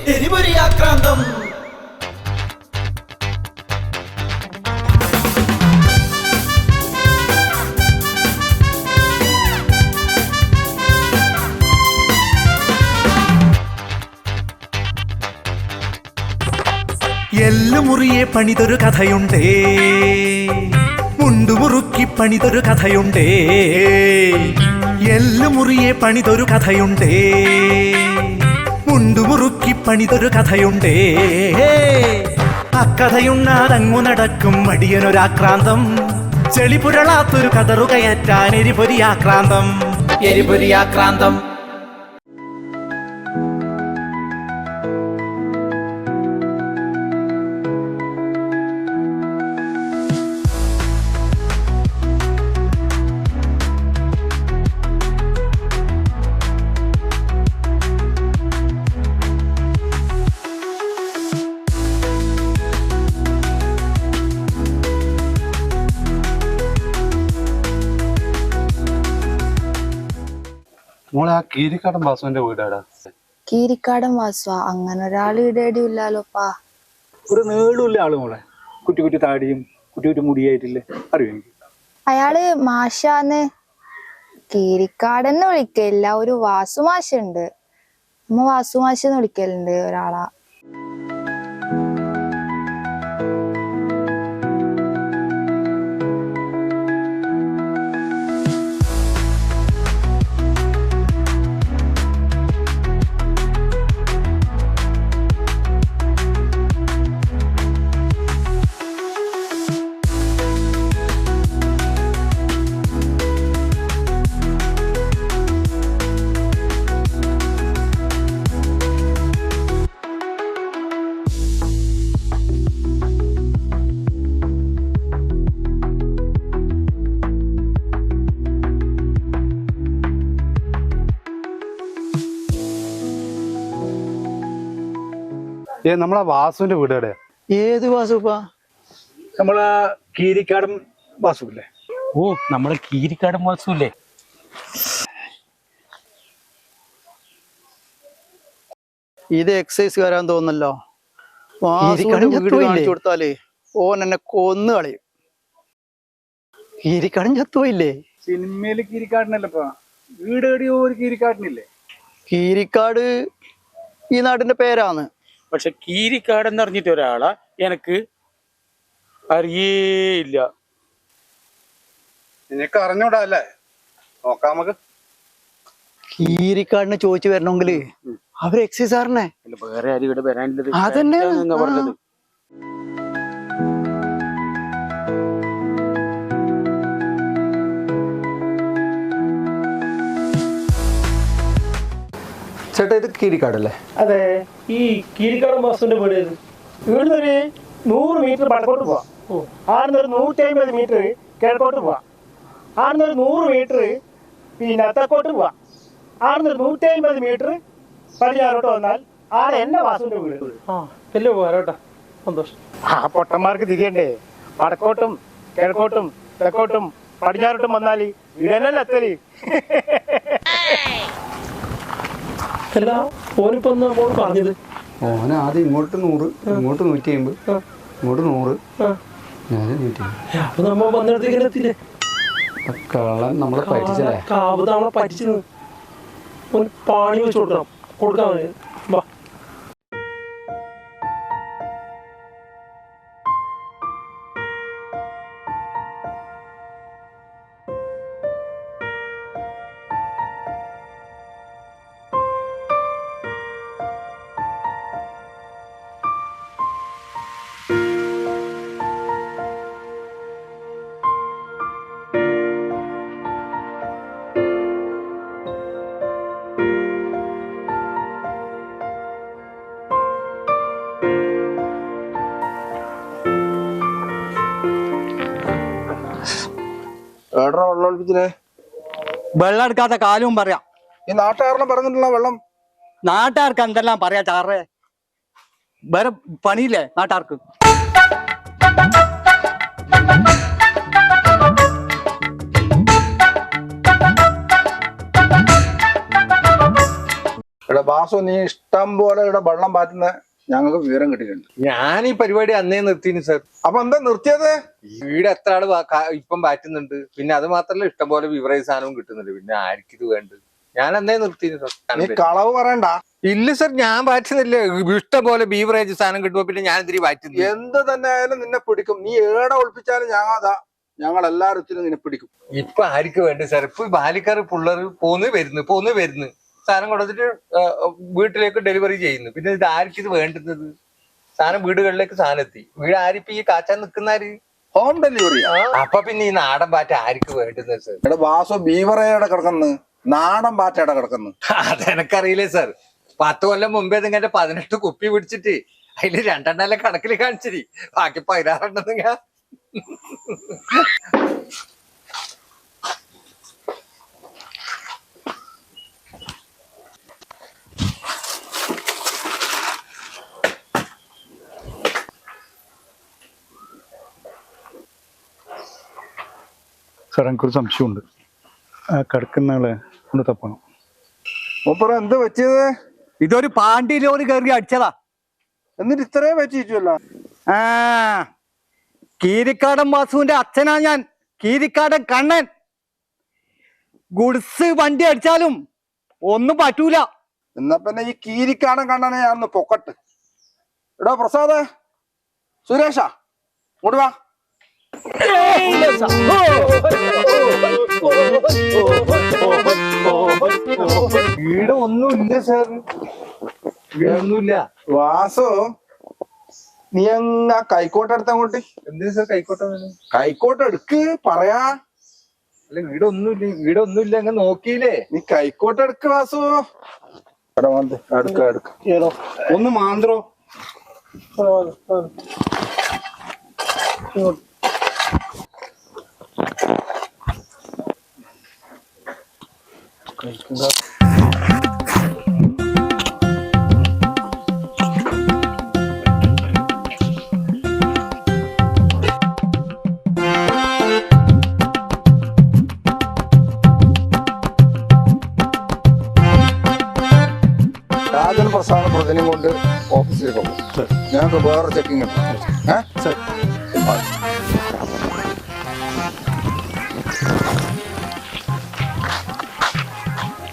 എരിപൊരി ആക്രാന്തം. എല്ലുമുറിയെ പണിതൊരു കഥയുണ്ടേ, മുണ്ടുമുറുക്കി പണിതൊരു കഥയുണ്ടേ. എല്ലുമുറിയെ പണിതൊരു കഥയുണ്ടേ, മുണ്ടുമുറുക്കി പണിതൊരു കഥയുണ്ടേ. അക്കഥയുണ്ണാതങ്ങു നടക്കും മടിയനൊരാക്രാന്തം, ചെളിപുരളാത്തൊരു കതറുകയറ്റാൻ എരിപൊരിയാക്രാന്തം. എരിപൊരിയാക്രാന്തം. മോളെ ആ കീരിക്കാടൻ വാസുവിന്റെ വീടാടാ. കീരിക്കാടൻ വാസുവാ? അങ്ങനെ ഒരാൾ ഇടേടി ഇല്ലാലോപ്പാ. ഒരു നീളമില്ല ആള് മോളെ, കുറ്റി കുറ്റി താടിയും കുറ്റി കുറ്റി മുടിയായിട്ടില്ലേ, അറിയോ എനിക്ക്? അയാള് മാഷാന്ന്. കീരിക്കാടൻ വിളിക്കലില്ല, ഒരു വാസുമാഷുണ്ട്. അമ്മ വാസുമാഷെന്ന് വിളിക്കലുണ്ട് ഒരാളാ. നമ്മളെ വാസുവിന്റെ വീട് എവിടെയാ? ഏത് വാസുപ്പാ? നമ്മളെ കീരിക്കാടൻ വാസുല്ലേ? ഓ, നമ്മളെ കീരിക്കാടൻ വാസുല്ലേ? ഇത് എക്സൈസ് വരാൻ തോന്നല്ലോ. വീട് കാണിച്ചു കൊടുത്താലേ ഓൻ എന്നെ കൊന്നു കളയും. കീരിക്കാടൻ ചത്തുപോയില്ലേ? സിനിമയില് കീരിക്കാടനല്ലപ്പാ, വീട് എവിടെയോ ഒരു കീരിക്കാടനില്ലേ? കീരിക്കാട് ഈ നാടിന്റെ പേരാണ്. പക്ഷെ കീരിക്കാടെന്ന് പറഞ്ഞിട്ട് ഒരാളാ എനിക്ക് അറിയേയില്ല. നിനക്ക് അറിഞ്ഞൂടാ അല്ലേ? നോക്കാം നമുക്ക്. കീരിക്കാടിനെ ചോദിച്ചു വരണമെങ്കില് അവര് എക്സൈസാറിനെ വേറെ ആരും ഇവിടെ വരാനുള്ളത് അതന്നെ പറഞ്ഞത്. ചേട്ടാ, ഇത് കീരിക്കാടല്ലേ? അതെ, ഈ കീരിക്കാടൻ വാസുവിന്റെ വീട് ഇവിടുന്ന് ഒരു 100 മീറ്റർ വടക്കോട്ട് പോവാം. ആടുന്നൊരു 150 മീറ്റർ കിഴക്കോട്ട് പോവാം. ആടുന്നൊരു 100 മീറ്റർ പിന്നെ തെക്കോട്ട് പോവാം. ആടുന്നൊരു 150 മീറ്റർ പടിഞ്ഞാറോട്ട് വന്നാൽ ആടെ എന്റെ വാസുവിന്റെ വീട്. വലിയ പോരാട്ടോ, സന്തോഷം. ആ പൊട്ടന്മാർക്ക് തിരിയണ്ടേ? വടക്കോട്ടും കിഴക്കോട്ടും തെക്കോട്ടും പടിഞ്ഞാറോട്ടും വന്നാൽ ഇടനല്ല എത്തല്. അല്ല, ഓനിപ്പോ പറഞ്ഞത് ഓന ആദ്യം ഇങ്ങോട്ട് 100, ഇങ്ങോട്ട് 150, ഇങ്ങോട്ട് 100, ഞാൻ 150. അപ്പൊ നമ്മ വന്നിടത്തേക്ക് കള്ളൻ നമ്മളെ പറ്റിച്ചല്ലേ? നമ്മളെ പറ്റിച്ചു. പാണി വെച്ച് കൊടുക്കാൻ വാ. വെള്ളം എടുക്കാത്ത കാലവും പറയാം. ഈ നാട്ടുകാരെല്ലാം പറഞ്ഞിട്ടുള്ള വെള്ളം നാട്ടുകാർക്ക് എന്തെല്ലാം പറയാ ചാറേ? വേറെ പണിയില്ലേ നാട്ടുകാർക്ക്? ഇവിടെ ബാസു നീ ഇഷ്ടം പോലെ ഇവിടെ വെള്ളം പാറ്റുന്ന ഞങ്ങൾക്ക് വിവരം കിട്ടിയിട്ടുണ്ട്. ഞാൻ ഈ പരിപാടി അന്നേ നിർത്തിന് സാർ. അപ്പൊ എന്താ നിർത്തിയത്? വീട് എത്ര ആള് ഇപ്പം പാറ്റുന്നുണ്ട്. പിന്നെ അത് മാത്രല്ല ഇഷ്ടംപോലെ ബീവറേജ് സാധനവും കിട്ടുന്നുണ്ട്. പിന്നെ ആർക്കിത് വേണ്ടത്? ഞാൻ അന്നേ നിർത്തിന് സാർ. നീ കളവ് പറയണ്ട. ഇല്ല സാർ, ഞാൻ പാറ്റുന്നില്ല. ഇഷ്ടം പോലെ ബീവറേജ് സാധനം കിട്ടുമ്പോ പിന്നെ ഞാൻ എന്തിരി പാറ്റുന്നു? എന്ത് തന്നെ ആയാലും നിന്നെ പിടിക്കും. നീ ഏടെ ഒളിപ്പിച്ചാലും ഞങ്ങൾ എല്ലാവരും നിന്നെ പിടിക്കും. ഇപ്പൊ ആർക്ക് വേണ്ട സാർ? ഇപ്പൊ ബാലിക്കാർ പിള്ളേർ പോന്ന് വരുന്നു സാധനം കൊടുത്തിട്ട് വീട്ടിലേക്ക് ഡെലിവറി ചെയ്യുന്നു. പിന്നെ ഇത് ആർക്കിത് വേണ്ടുന്നത്? സാധനം വീടുകളിലേക്ക് സാധനം എത്തി. വീട് ആരിപ്പോ ഈ കാച്ചാൻ നിൽക്കുന്നാര്? Home delivery. അപ്പൊ പിന്നെ ഈ നാടൻ പാറ്റ ആർക്ക് വേണ്ടുന്നത് സാർ? ഇവിടെ ബാസു ബീവറേടെ കിടക്കുന്നു, നാടൻ പാറ്റയുടെ കിടക്കുന്നു. അതെനക്കറിയില്ലേ സാർ. 10 കൊല്ലം മുമ്പേ നിങ്ങളുടെ 18 കുപ്പി പിടിച്ചിട്ട് അതില് 2 കണക്കിൽ കാണിച്ചിരി. ബാക്കി 16 ഞാൻ സാർ എനിക്കൊരു സംശയമുണ്ട്. ആ കിടക്കുന്ന ആളെ ഒന്ന് തപ്പണം. മൂപ്പറ എന്ത് പറ്റിയത്? ഇതൊരു പാണ്ടി ലോറി കയറി അടിച്ചതാ. എന്നിട്ട് ഇത്രയും പറ്റിയിട്ടല്ല. കീരിക്കാടൻ വാസുവിന്റെ അച്ഛനാ ഞാൻ, കീരിക്കാടൻ കണ്ണൻ. ഗുഡ്സ് വണ്ടി അടിച്ചാലും ഒന്നും പറ്റൂല. എന്നാ പിന്നെ ഈ കീരിക്കാടൻ കണ്ണനെ ഞാൻ ഒന്ന് പൊക്കട്ട്. എടാ പ്രസാദ്, സുരേഷാ ഇങ്ങോട്ട് വാ. വീട് ഒന്നുമില്ല സാർ. വീടൊന്നുമില്ല. വാസു നീ അങ്ങ് ആ കൈക്കോട്ട് എടുത്ത അങ്ങോട്ട്. എന്തിനാ സാർ കൈക്കോട്ടെ? കൈക്കോട്ട് എടുക്ക് പറയാ. അല്ല വീടൊന്നുമില്ല അങ്ങ് നോക്കിയില്ലേ? നീ കൈക്കോട്ട് എടുക്ക് വാസു. എടുക്ക ഏതോ ഒന്ന് മാന്ത്രോ. രാജൻ പ്രസാദ് പ്രതിനിധി കൊണ്ട് ഓഫീസിലേക്ക് പോകും. ഞങ്ങൾക്ക് വേറെ ചെക്കിങ് ഉണ്ട്.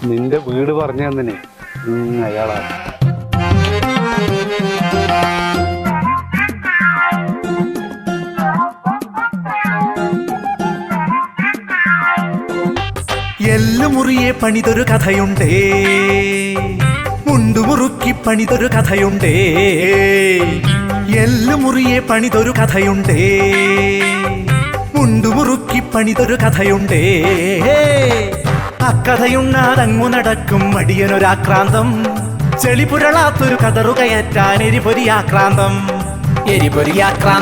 നിന്റെ വീട് പറഞ്ഞു തന്നെ അയാളാ. എല്ലുമുറിയെ പണിതൊരു കഥയുണ്ടേ, മുണ്ടുമുറുക്കി പണിതൊരു കഥയുണ്ടേ. എല്ലുമുറിയെ പണിതൊരു കഥയുണ്ടേ, മുണ്ടുമുറുക്കി പണിതൊരു കഥയുണ്ടേ. അക്കഥയുണ്ണാതങ്ങു നടക്കും മടിയനൊരാക്രാന്തം. ചെളിപുരളാത്തൊരു കതറുകയറ്റാൻ എരിപൊരിയാക്രാന്തം. എരിപൊരിയാക്രാന്തം.